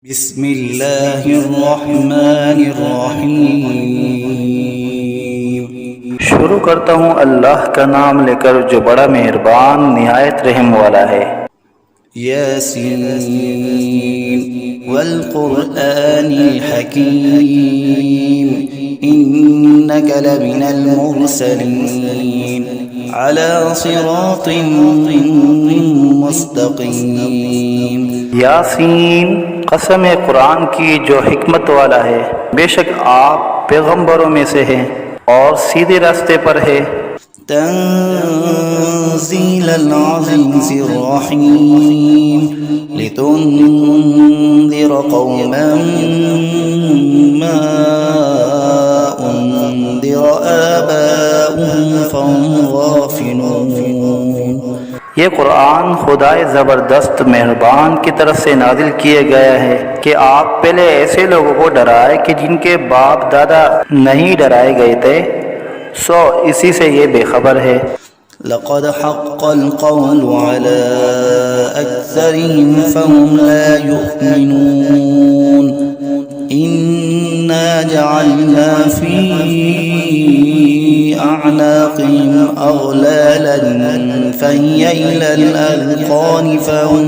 बिस्मिल्लाहिर्रहमानिर्रहीम। शुरू करता हूँ अल्लाह का नाम लेकर जो बड़ा मेहरबान निहायत रहम वाला है। यासीन वल क़ुरआनिल हकीम इन्नका लमिनल मुरसलीन अला सिरातिन मुस्तक़ीम। यासीन, कसम है कुरान की जो हिकमत वाला है, बेशक आप पैगंबरों में से हैं और सीधे रास्ते पर है। तंज़ीलल अज़ीज़िर रहीम लितुन्ज़िर क़ौमन मा उन्ज़िर आबाउहुम फहुम गाफ़िलून। ये कुरान खुदाए ज़बरदस्त मेहरबान की तरफ से नाजिल किया गया है कि आप पहले ऐसे लोगों को डराए कि जिनके बाप दादा नहीं डराए गए थे, सो इसी से ये बेखबर है। लक़द हक़्क़ल क़ौलु अला अक्सरिहिम फ़हुम ला युमिनून इन्ना जअलना फ़ी अअनाक़िहिम अग़लालन फ़हिय इलल अज़क़ान फ़हुम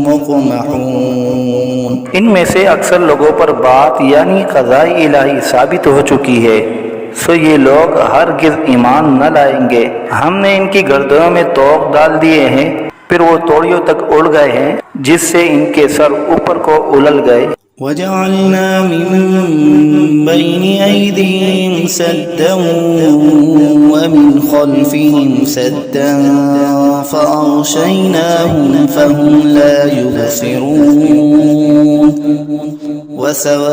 मुक़महून। इनमें से अक्सर लोगों पर बात यानी क़ज़ाए इलाही साबित हो चुकी है, सो ये लोग हरगिज़ ईमान न लाएंगे। हमने इनकी गर्दनों में तोक डाल दिए हैं, फिर वो तोड़ियों तक उड़ गए हैं, जिससे इनके सर ऊपर को उलल गए। वजअलना मिन बैनि ऐदिहिम सद्दन व मिन खल्फिहिम सद्दन फ़अग़शयनाहुम फ़हुम ला युबसिरून वसवाउन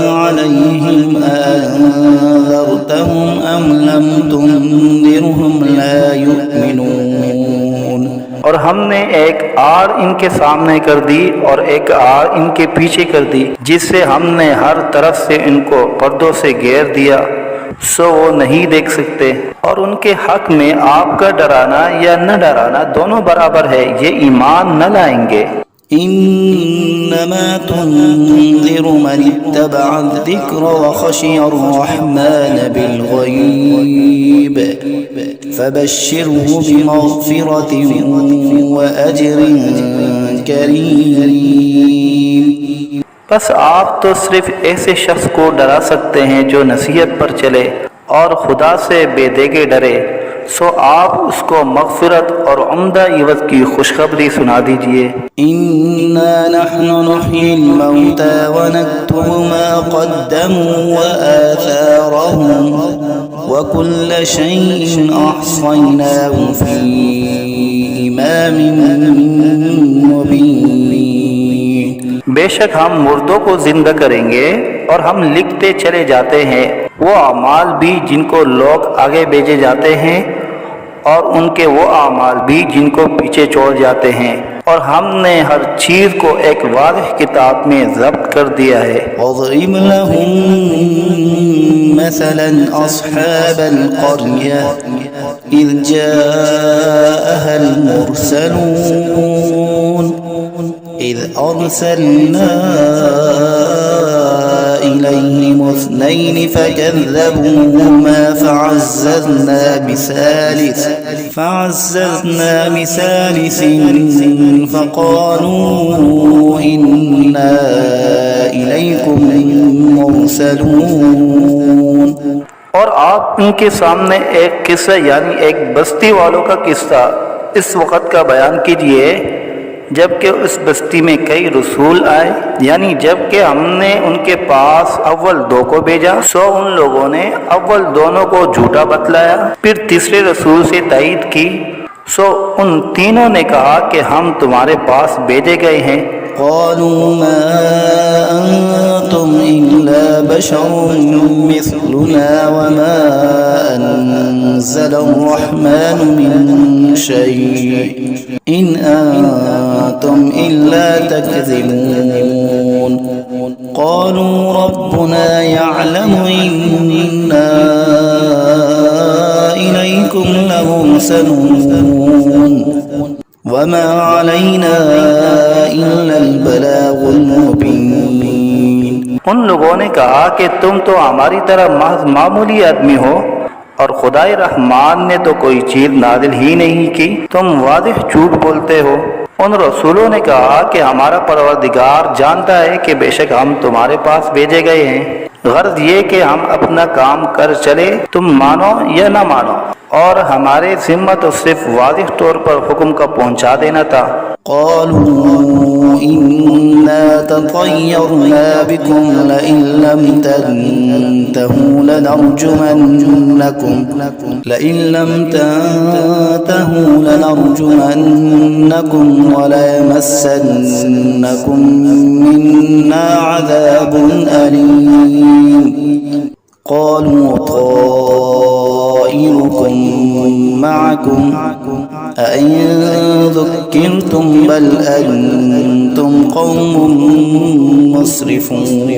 अलैहिम अअन्ज़रतहुम अम लम तुन्ज़िरहुम ला युमिनून। और हमने एक आड़ इनके सामने कर दी और एक आड़ इनके पीछे कर दी, जिससे हमने हर तरफ से इनको पर्दों से घेर दिया, सो वो नहीं देख सकते। और उनके हक में आपका डराना या न डराना दोनों बराबर है, ये ईमान न लाएंगे। इन्नमा तुन्ज़िरु मन इत्तबअ अज़्ज़िक्र व खशिय अर्रहमान बिलग़ैब फबश्शिरहु बिमग़फ़िरतिन व अज्रिन करीम। बस आप तो सिर्फ ऐसे शख्स को डरा सकते हैं जो नसीहत पर चले और खुदा से बेदेगे डरे, सो आप उसको मग़फ़िरत और उम्दा इवज़ की खुशखबरी सुना दीजिए। इन्ना नहनु नुह्यिल मौता व नक्तुबु मा क़द्दमू व आथारहुम व कुल्ल शैइन अहसयनाहु फ़ी इमामिन मुबीन। बेशक हम मुर्दों को जिंदा करेंगे और हम लिखते चले जाते हैं वो आमाल भी जिनको लोग आगे भेजे जाते हैं और उनके वो आमाल भी जिनको पीछे छोड़ जाते हैं, और हमने हर चीज़ को एक वाज़ेह किताब में ज़ब्त कर दिया है। वज़रिब लहुम मसलन अस्हाबल क़र्यह इज़ जाअहल मुरसलून इज़ अरसलना इलैहिम इस्नैन फकज़्ज़बूहुमा फअज़्ज़ज़ना बिसालिसिन फ़क़ालू इन्ना इलैकुम मुरसलून। और आप इनके सामने एक किस्सा यानी एक बस्ती वालों का किस्सा इस वक़्त का बयान कीजिए जबकि उस बस्ती में कई रसूल आए, यानी जबकि हमने उनके पास अव्वल दो को भेजा, सो उन लोगों ने अव्वल दोनों को झूठा बतलाया, फिर तीसरे रसूल से तायीद की, सो उन तीनों ने कहा कि हम तुम्हारे पास भेजे गए हैं। क़ालू मा अंतुम इल्ला बशरुम मिस्लुना व मा अनज़लर्रहमानु मिन शै' इन अंतुम इल्ला तकज़िबून। क़ालू रब्बुना यअलमु इन्ना इलैकुम लमुरसलून वमा अलैना इल्लल बलाग उन लोगों ने कहा कि तुम तो हमारी तरह महज मामूली आदमी हो और खुदाए रहमान ने तो कोई चीज नाजिल ही नहीं की, तुम वादिह झूठ बोलते हो। उन रसूलों ने कहा कि हमारा परवरदिगार जानता है कि बेशक हम तुम्हारे पास भेजे गए हैं, गर्ज ये कि हम अपना काम कर चले, तुम मानो या ना मानो, और हमारे जिम्मा तो सिर्फ वादिह तौर पर हुक्म का पहुंचा देना था। قالوا إنا تطيرنا بكم لئن لم تنتهوا لنرجمنكم وليمسنكم منا عذاب أليم قالوا طائركم معكم أئن ذكرتم بل أنتم قوم مسرفون।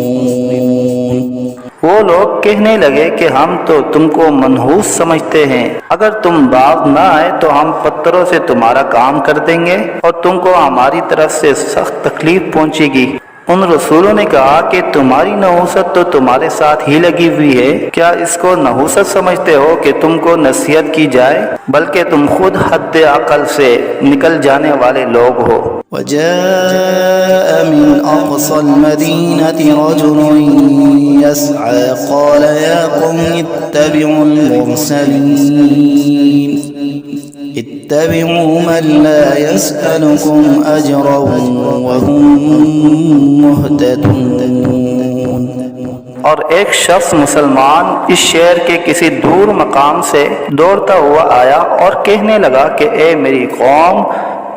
वो लोग कहने लगे कि हम तो तुमको मनहूस समझते हैं, अगर तुम बाज ना आए तो हम पत्थरों से तुम्हारा काम कर देंगे और तुमको हमारी तरफ से सख्त तकलीफ पहुंचेगी। उन रसूलों ने कहा कि तुम्हारी नहूसत तो तुम्हारे साथ ही लगी हुई है, क्या इसको नहूसत समझते हो कि तुमको नसीहत की जाए, बल्कि तुम खुद हद अकल से निकल जाने वाले लोग हो। وجاء من أقصى المدينة رجل يسعى قال يا قوم اتبعوا المرسلين اتبعوا من لا يسألكم أجرا وهم مهتدون। और एक शख्स मुसलमान इस शहर के किसी दूर मकाम से दौड़ता हुआ आया और कहने लगा कि ए मेरी कौम,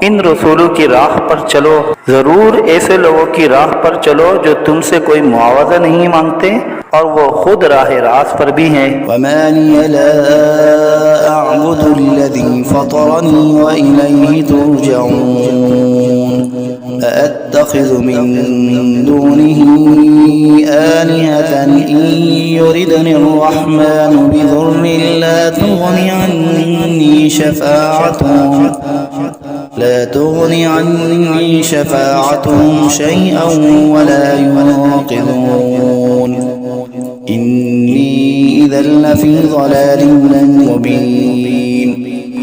इन रसूलों की राह पर चलो, जरूर ऐसे लोगों की राह पर चलो जो तुमसे कोई मुआवजा नहीं मांगते और वो खुद राह रास्त पर भी हैं। वमा लिया ला अअबुदु अल्लज़ी फ़तरनी व इलैहि तुरजऊन अअत्तख़िज़ु मिन दुनिही आलिहतन इन युरिदनि अर्रहमानु बिदुर्रिन ला तुग़नि अन्नी शफ़ाअतुहुम शैअन वला युनक़िज़ून इन्नी इज़न लफ़ी ज़लालिम मुबीन।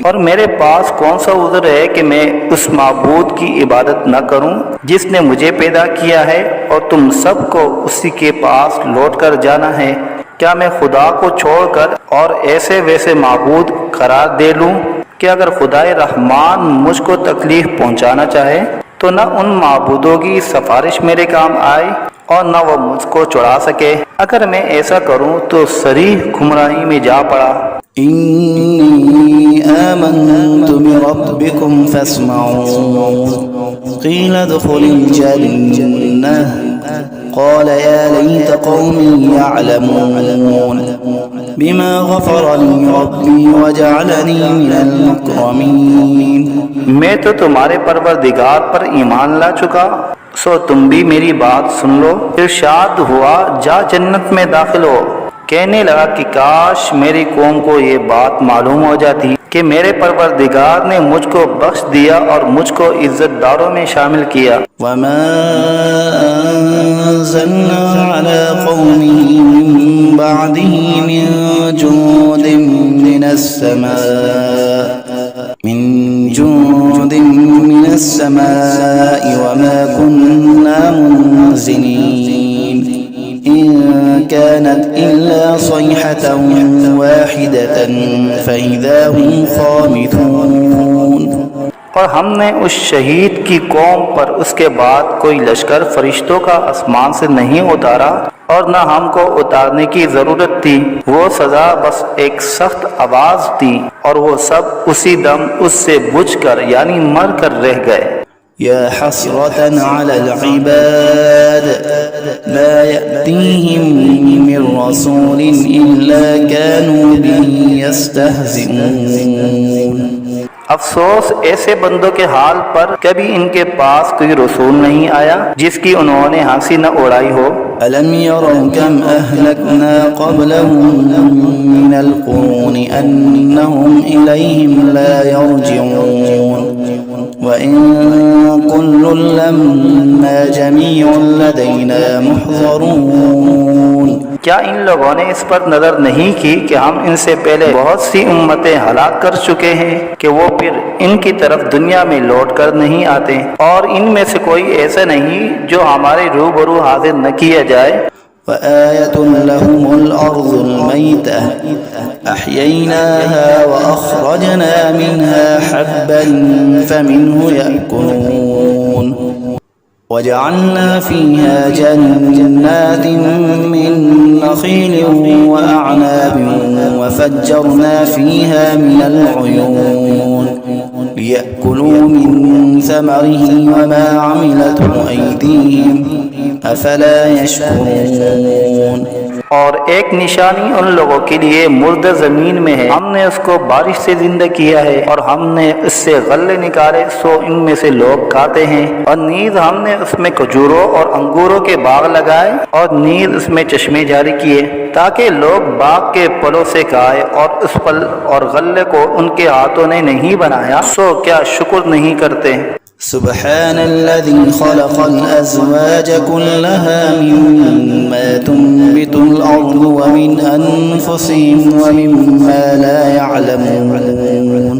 और मेरे पास कौन सा उज़्र है कि मैं उस माबूद की इबादत न करूं जिसने मुझे पैदा किया है और तुम सबको उसी के पास लौट कर जाना है। क्या मैं खुदा को छोड़कर और ऐसे वैसे माबूद करार दे लूं कि अगर खुदाए रहमान मुझको तकलीफ पहुंचाना चाहे तो न उन माबूदों की सिफारिश मेरे काम आए और न वो मुझको छुड़ा सके। अगर मैं ऐसा करूं तो सरीह गुमराही में जा पड़ा। इन्नी आमन्तु बिरब्बिकुम फस्मऊन क़ील उद्ख़ुलिल जन्नह क़ाल या लैत क़ौमी यअलमून बिमा ग़फ़र ली रब्बी वजअलनी मिनल मुकरमीन। मैं तो तुम्हारे परवरदिगार पर ईमान ला चुका, सो तुम भी मेरी बात सुन लो। इरशाद हुआ जा जन्नत में दाखिल हो। कहने लगा कि काश मेरी कौम को ये बात मालूम हो जाती कि मेरे परवरदिगार ने मुझको बख्श दिया और मुझको इज्जतदारों में शामिल किया। वमा अंज़लना अला क़ौमिही मिन बअदिही मिन जुंदिन मिनस समाई वमा कुन्ना मुनज़िलीन इन कानत इल्ला सयहतन वाहिदतन फ़इज़ा हुम ख़ामिदून। और हमने उस शहीद की कौम पर उसके बाद कोई लश्कर फरिश्तों का आसमान से नहीं उतारा और न हमको उतारने की जरूरत थी। वो सजा बस एक सख्त आवाज थी और वो सब उसी दम उससे बुझकर यानी मर कर रह गए। या हसरतन अलल इबाद ला यअतीहिम मिन रसूलिन इल्ला कानू बिही यस्तहज़िऊन। अफसोस ऐसे बंदों के हाल पर, कभी इनके पास कोई रसूल नहीं आया जिसकी उन्होंने हंसी न उड़ाई हो। अलम यरौ कम अहलकना क़ब्लहुम मिनल क़ुरूनि अन्नहुम इलैहिम ला यरजिऊन وإن كل لما جميع لدينا محضرون। क्या इन लोगों ने इस पर नजर नहीं की कि हम इनसे पहले बहुत सी उम्मतें हलाक कर चुके हैं कि वो फिर इनकी तरफ दुनिया में लौट कर नहीं आते, और इनमें से कोई ऐसा नहीं जो हमारे रूबरू हाजिर न किया जाए। وآية لهم الأرض الميتة أحييناها وأخرجنا منها حبا فمنه يأكلون وجعلنا فيها جنات من نخيل وأعناب وفجرنا فيها من العيون ليأكلوا من ثمره وما عملته أيديهم أفلا يشكرون। और एक निशानी उन लोगों के लिए मुर्दा जमीन में है, हमने उसको बारिश से जिंदा किया है और हमने इससे गल्ले निकाले सो इनमें से लोग खाते हैं। और नीज हमने उसमें खजूरों और अंगूरों के बाग लगाए और नीज उसमें चश्मे जारी किए ताकि लोग बाग के फलों से खाए, और उस फल और गल्ले को उनके हाथों ने नहीं बनाया सो क्या शुक्र नहीं करते। سبحان الذي خلق الأزواج كلها مما تنبت الأرض ومن أنفسهم ومما لا يعلمون।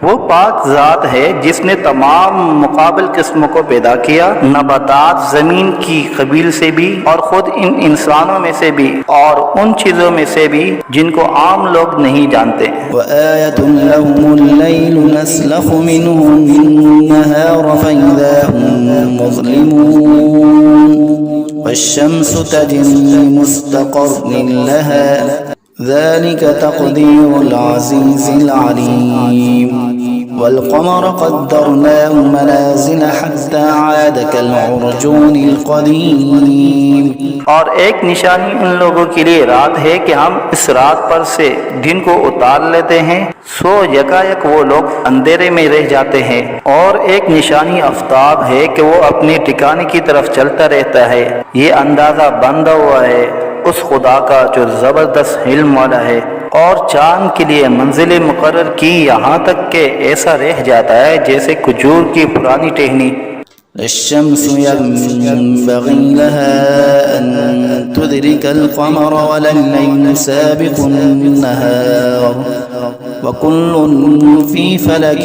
वो पाक ज़ात है जिसने तमाम मुकाबिल किस्मों को पैदा किया, नबातात ज़मीन की कबील से भी और ख़ुद इन इंसानों में से भी और उन चीज़ों में से भी जिनको आम लोग नहीं जानते। وآية لهم الليل نسلخ منه النهار فإذا هم مظلمون والشمس تجري لمستقر لها ذلك تقدير العزيز العليم والقمر قدرناه منازل حتى عاد كالعرجون القديم। और एक निशानी उन लोगों के लिए रात है कि हम इस रात पर से दिन को उतार लेते हैं सो यकायक वो लोग अंधेरे में रह जाते हैं। और एक निशानी आफ्ताब है कि वो अपने ठिकाने की तरफ चलता रहता है। ये अंदाजा बंधा हुआ है उस खुदा का जो ज़बरदस्त इल्म वाला है। और चांद के लिए मंजिल मुकर्रर की यहाँ तक के ऐसा रह जाता है जैसे खजूर की पुरानी टहनी। الشمس ينبغي لها أن تدرك القمر ولا الليل سابق النهار وكل في فلك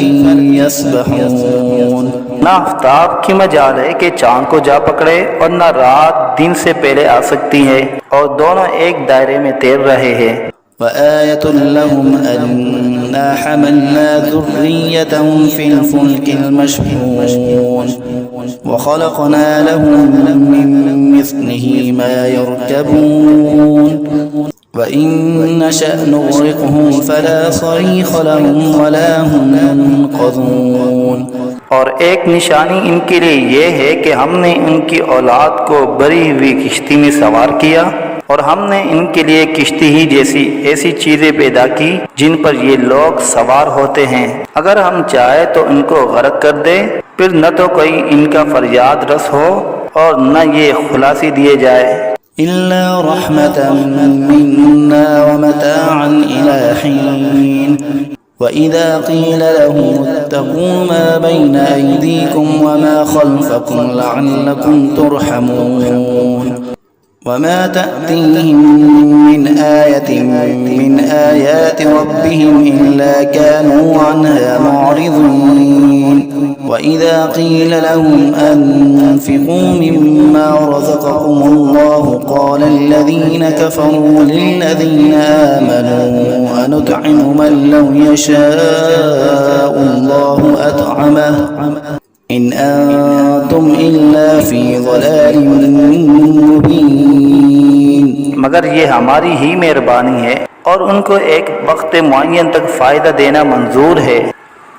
يسبحون। ना आफ्ताब की मजाल है कि चांद को जा पकड़े और न रात दिन से पहले आ सकती है, और दोनों एक दायरे में तैर रहे हैं। وآية لهم أنا حملنا ذريتهم في الفلك المشحون وخلقنا لهم من مثله ما يركبون وإن نشأ نغرقهم فلا صريخ لهم ولا هم ينقذون। और एक निशानी इनके लिए ये है कि हमने इनकी औलाद को भरी हुई किश्ती में सवार किया, और हमने इनके लिए किश्ती ही जैसी ऐसी चीजें पैदा की जिन पर ये लोग सवार होते हैं। अगर हम चाहे तो इनको गर्क कर दे, फिर न तो कोई इनका फरियाद रस हो और न ये खुलासी दिए जाए। إلا رحمة منا ومتاعا إلى حين وإذا قيل لهم اتقوا ما بين أيديكم وما خلفكم لعلكم ترحمون وما تأتيهم من آية من آيات ربهم إلا كانوا عنها معرضين وإذا قيل لهم أنفقوا مما رزقكم الله قال الذين كفروا للذين آمنوا أنطعم من لو يشاء الله أطعمه إن أنتم إلا في ضلال मुबीन। मगर ये हमारी ही मेहरबानी है और उनको एक वक्त मुअय्यन तक फ़ायदा देना मंजूर है।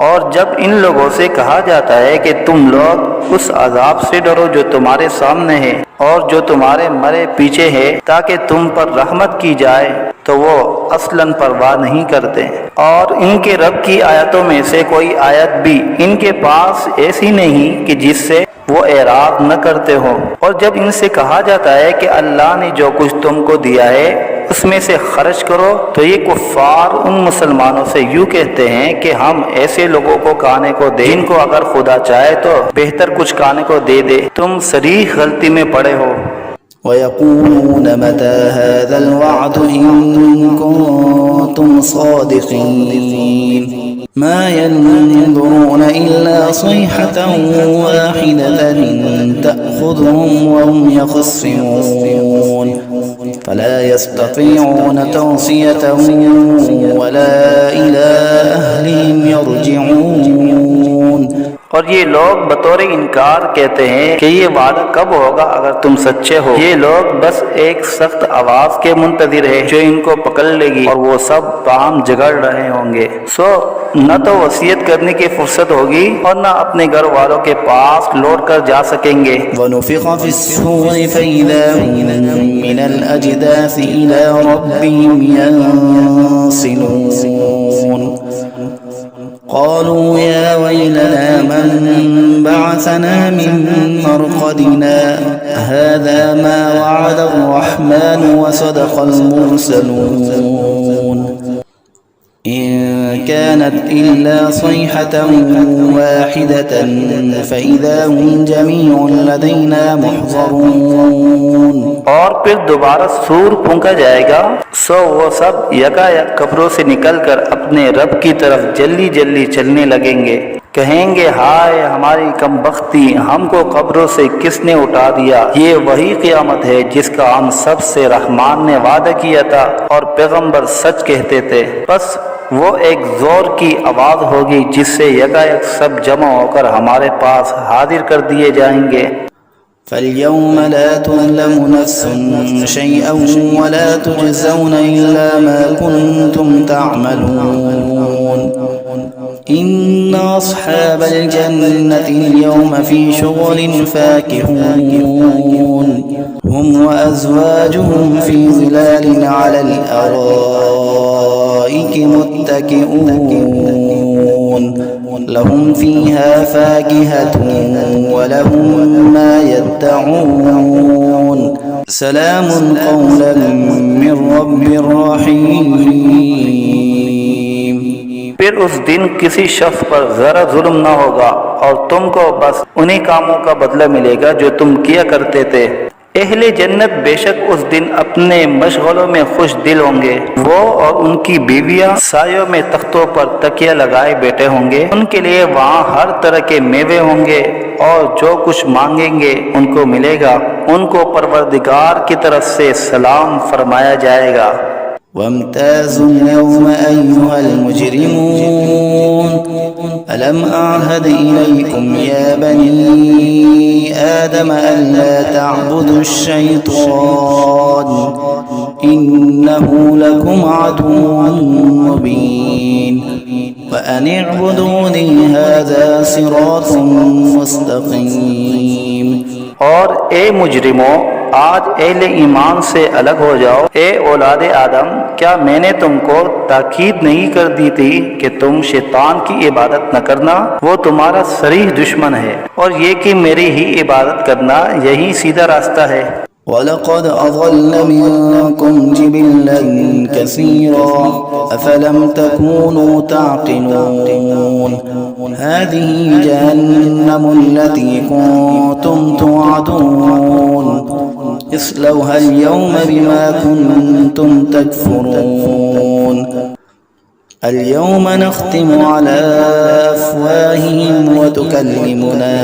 और जब इन लोगों से कहा जाता है कि तुम लोग उस अजाब से डरो जो तुम्हारे सामने है और जो तुम्हारे मरे पीछे है ताकि तुम पर रहमत की जाए, तो वो असलन परवाह नहीं करते। और इनके रब की आयतों में से कोई आयत भी इनके पास ऐसी नहीं कि जिससे वो एराद न करते हो। और जब इनसे कहा जाता है कि अल्लाह ने जो कुछ तुमको दिया है उसमें से खर्च करो, तो ये कुफ्फार उन मुसलमानों से यूँ कहते हैं कि हम ऐसे लोगों को खाने को दें जिनको अगर खुदा चाहे तो बेहतर कुछ खाने को दे दे। तुम सरीह गलती में पड़े हो। ويقولون متى هذا الوعد إن كنتم صادقين ما ينظرون إلا صيحة واحدة تأخذهم وهم يخصمون فلا يستطيعون توصية ولا إلى أهلهم يرجعون। और ये लोग बतौर इनकार कहते हैं कि ये वादा कब होगा अगर तुम सच्चे हो। ये लोग बस एक सख्त आवाज के मुंतजिर है जो इनको पकड़ लेगी और वो सब बाहम झगड़ रहे होंगे। सो न तो वसीयत करने की फुर्सत होगी और न अपने घर वालों के पास लौट कर जा सकेंगे। वनुफ़िख़ फ़िस्सूरि फ़इज़ा हुम मिनल अजदासी इला रब्बिहिम यंसिलून قالوا يا ويلنا من بعثنا من مرقدنا هذا ما وعد الرحمن وصدق المرسلون إن كانت إلا صيحة واحدة فإذا هم جميع لدينا محضرون। और फिर दोबारा सूर फूंका जाएगा, सो वो सब यकायक कब्रों से निकलकर अपने रब की तरफ जल्दी जल्दी चलने लगेंगे। कहेंगे हाय हमारी कमबख्ती, हमको कब्रों से किसने उठा दिया। ये वही क़यामत है जिसका हम सब से रहमान ने वादा किया था और पैगंबर सच कहते थे। बस वो एक जोर की आवाज़ होगी जिससे यकायक सब जमा होकर हमारे पास हाजिर कर दिए जाएंगे। فاليوم لا تظلم نفس شيئا ولا تجزون إلا ما كنتم تعملون إن أصحاب الجنة اليوم في شغل فاكهون هم وأزواجهم في ظلال على الأرائك متكئون لهم فيها فاكهة ولهم ما يدعون سلام قولا من رب رحيم। फिर उस दिन किसी शख्स पर जरा जुल्म न होगा और तुमको बस उन्हीं कामों का बदला मिलेगा जो तुम किया करते थे। अहले जन्नत बेशक उस दिन अपने मशगलों में खुश दिल होंगे। वो और उनकी बीवियां सायों में तख्तों पर तकिया लगाए बैठे होंगे। उनके लिए वहाँ हर तरह के मेवे होंगे और जो कुछ मांगेंगे उनको मिलेगा। उनको परवरदिगार की तरफ से सलाम फरमाया जाएगा। वम्ताज़ुल यौम अय्युहल मुजरिमून अलम अअहद इलैकुम या बनी आदम अल्ला तअबुदुश शैतान इन्नहु लकुम अदुव्वुन मुबीन व अन इअबुदूनी हाज़ा सिरातुम मुस्तक़ीम। और ए मुजरिमों, आज अहले ईमान से अलग हो जाओ। ए औलादे आदम, क्या मैंने तुमको ताकीद नहीं कर दी थी कि तुम शैतान की इबादत न करना? वो तुम्हारा सरीह दुश्मन है और ये कि मेरी ही इबादत करना यही सीधा रास्ता है। वलक़द अज़ल्ल मिनकुम जिबिल्लन कसीरा अफ़लम तकूनू ताक़िलून हाज़िही जहन्नमुल्लती कुन्तुम तुअदून इस्लौहा अल-यौम बिमा कुन्तुम तकफ़ुरून اليوم نختم على أفواههم وتكلمنا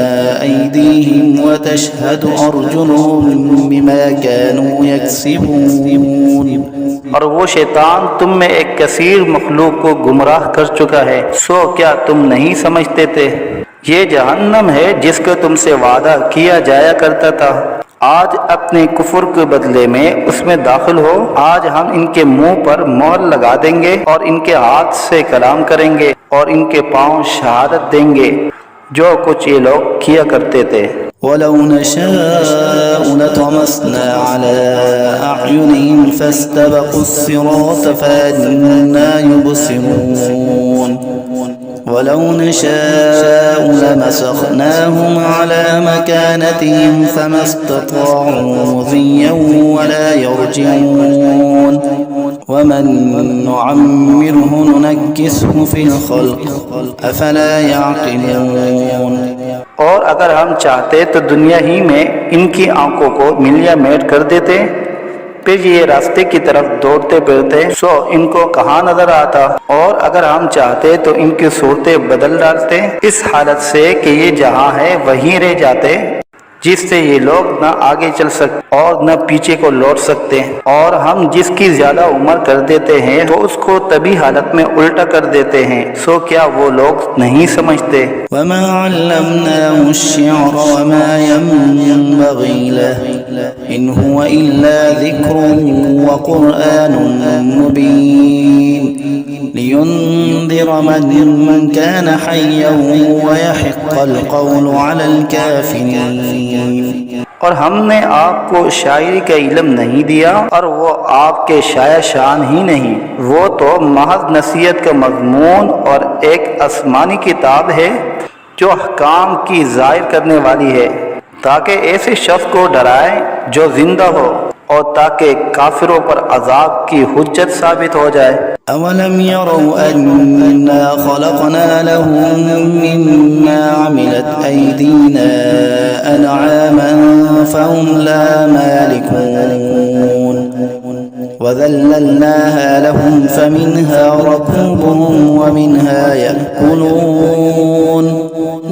أيديهم وتشهد أرجلهم بما كانوا يكسبون। और वो शैतान तुम में एक कसीर मखलूक को गुमराह कर चुका है। सो क्या तुम नहीं समझते थे? ये जहन्नम है जिसका तुमसे वादा किया जाया करता था। आज अपने कुफर के बदले में उसमें दाखिल हो। आज हम इनके मुंह पर मोहर लगा देंगे और इनके हाथ से कलाम करेंगे और इनके पांव शहादत देंगे जो कुछ ये लोग किया करते थे। वलौ नशाअ لطمسنا على أعينهم فاستبقوا الصراط فأنى يبصرون ولو نشاء لمسخناهم على مكانتهم فما استطاعوا مضيا ولا يرجعون ومن نعمره ننكسه في الخلق أفلا يعقلون। और अगर हम चाहते तो दुनिया ही में इनकी आंखों को मिलिया मेट कर देते, फिर ये रास्ते की तरफ दौड़ते फिरते सो इनको कहाँ नजर आता। और अगर हम चाहते तो इनकी सूरतें बदल डालते इस हालत से कि ये जहाँ है वहीं रह जाते, जिससे ये लोग न आगे चल सकते और न पीछे को लौट सकते। और हम जिसकी ज्यादा उम्र कर देते हैं तो उसको तभी हालत में उल्टा कर देते हैं। सो क्या वो लोग नहीं समझते। वमा अल्लमनाहु अश्शिअर वमा यंबगी लहु इन हुवा इल्ला ज़िक्रुन व क़ुरआनुन मुबीन लियुंज़िर मन कान हय्यन व यहिक़्क़ल क़ौलु अलल काफ़िरीन। और हमने आपको शायरी का इल्म नहीं दिया और वो आपके शाया शान ही नहीं, वो तो महज नसीहत का मज़मून और एक आसमानी किताब है जो अहकाम की ज़ाहिर करने वाली है, ताकि ऐसे शख्स को डराए जो जिंदा हो और ताकि काफिरों पर अजाब की हुज्जत साबित हो जाए। अवलम यरौ अन्ना खलक़ना लहुम मिम्मा अमिलत ऐदीना अनआमन फहुम ला मालिकून वज़ल्ललनाहा लहुम फमिन्हा रकूबुहुम वमिन्हा यअकुलून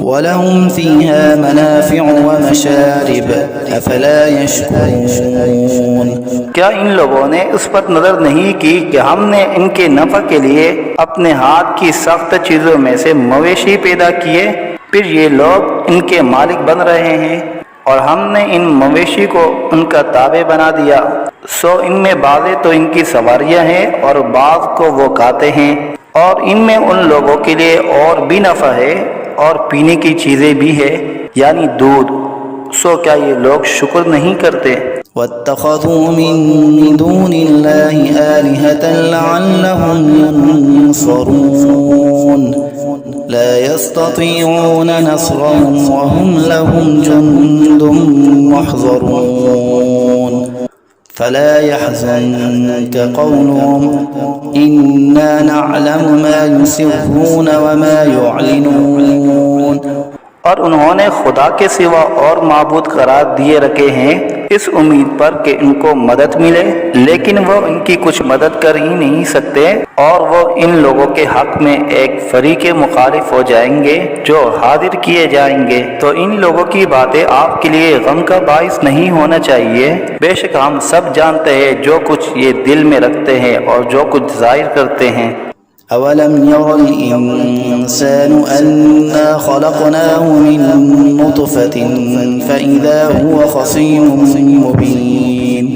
वलहुम फ़ीहा मनाफ़िअु वमशारिब अफ़ला यशकुरून। क्या इन लोगों ने उस पर नजर नहीं की कि हमने इनके नफा के लिए अपने हाथ की सख्त चीजों में से मवेशी पैदा किए, फिर ये लोग इनके मालिक बन रहे हैं और हमने इन मवेशी को उनका ताबे बना दिया। सो इनमें बाज़े तो इनकी सवारियां हैं और बाज़ को वो खाते हैं, और इनमें उन लोगों के लिए और भी नफा है और पीने की चीजें भी है, यानी दूध। सो क्या ये लोग शुक्र नहीं करते। वत्तख़ज़ू मिन दूनिल्लाहि आलिहतन लअल्लहुम युनसरून ला यस्ततीऊन नस्रहुम वहुम लहुम जुन्दुम मुहज़रून फला यहज़ुनक क़ौलुहुम इन्ना नअलमु मा युसिर्रून वमा युअलिनून। और उन्होंने खुदा के सिवा और माबूद करार दिए रखे हैं इस उम्मीद पर कि इनको मदद मिले, लेकिन वो इनकी कुछ मदद कर ही नहीं सकते और वो इन लोगों के हक में एक फरीके मुखालिफ हो जाएंगे जो हाजिर किए जाएंगे। तो इन लोगों की बातें आपके लिए गम का बाइस नहीं होना चाहिए। बेशक हम सब जानते हैं जो कुछ ये दिल में रखते हैं और जो कुछ जाहिर करते हैं। अवलम यरल इंसानु अन्ना खलक़नाहु मिन नुतफ़तिन फ़इज़ा हुवा ख़सीमुम मुबीन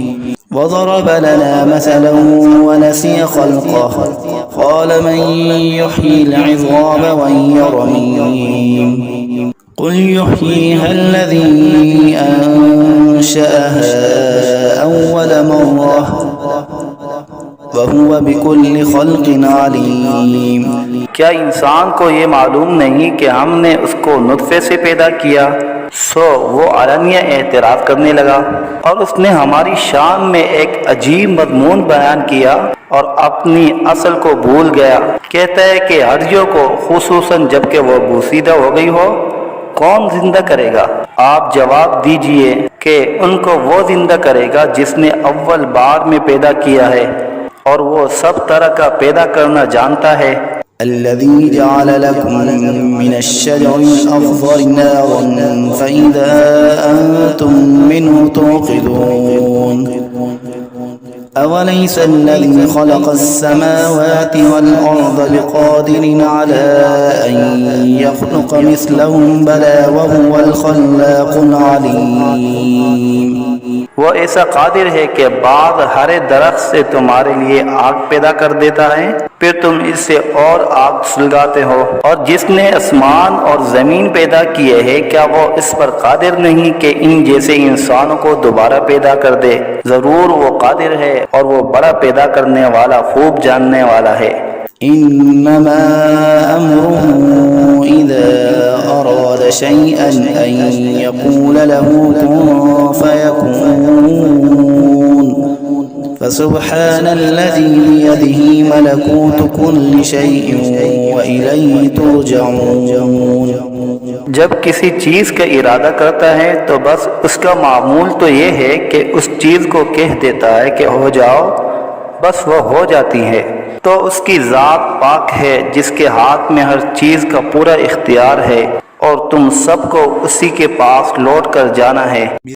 वज़रब लना मसलन वनसिय ख़ल्क़ह क़ाल मन युह्यिल इज़ाम वहिय रमीम क़ुल युह्यीहा अल्लज़ी अंशअहा अव्वल मर्रह वहुवा बिकुल्लि ख़ल्क़िन अलीम। क्या इंसान को ये मालूम नहीं कि हमने उसको नुत्फे से पैदा किया। सो वो आलनिया एतराफ़ करने लगा और उसने हमारी शान में एक अजीब मज़मून बयान किया और अपनी असल को भूल गया। कहता है कि हर्जियों को खुसूसन जबकि वो बोसीदा हो गई हो कौन जिंदा करेगा। आप जवाब दीजिए कि उनको वो जिंदा करेगा जिसने अव्वल बार में पैदा किया है और वो सब तरह का पैदा करना जानता है। अल्लज़ी जअल लकुम मिनश्शजरिल अख़ज़रि नारन फ़इज़ा अंतुम मिन्हु तूक़िदून अवलैसा अल्लज़ी ख़लक़स-समावाति वल-अर्ज़ बिक़ादिरिन अला अन यख़्लुक़ मिस्लहुम बला वहुवल ख़ल्लाक़ुल अलीम। वो ऐसा कादिर है कि बाद हरे दरख्त से तुम्हारे लिए आग पैदा कर देता है, फिर तुम इससे और आग सुलगाते हो। और जिसने आसमान और ज़मीन पैदा किए है, क्या वो इस पर कादिर नहीं कि इन जैसे इंसानों को दोबारा पैदा कर दे? ज़रूर वो कादिर है और वो बड़ा पैदा करने वाला, खूब जानने वाला है। इन्नमा अम्रुहु इज़ा अराद शैअन अन यक़ूल लहू कुन फयकून फसुब्हानल्लज़ी बियदिही मलकूतु कुल्लि शैइन व इलैहि तुरजऊन। जब किसी चीज का इरादा करता है तो बस उसका मामूल तो ये है कि उस चीज को कह देता है कि हो जाओ, बस वो हो जाती है। तो उसकी ज़ात पाक है जिसके हाथ में हर चीज का पूरा इख्तियार है और तुम सबको उसी के पास लौट कर जाना है।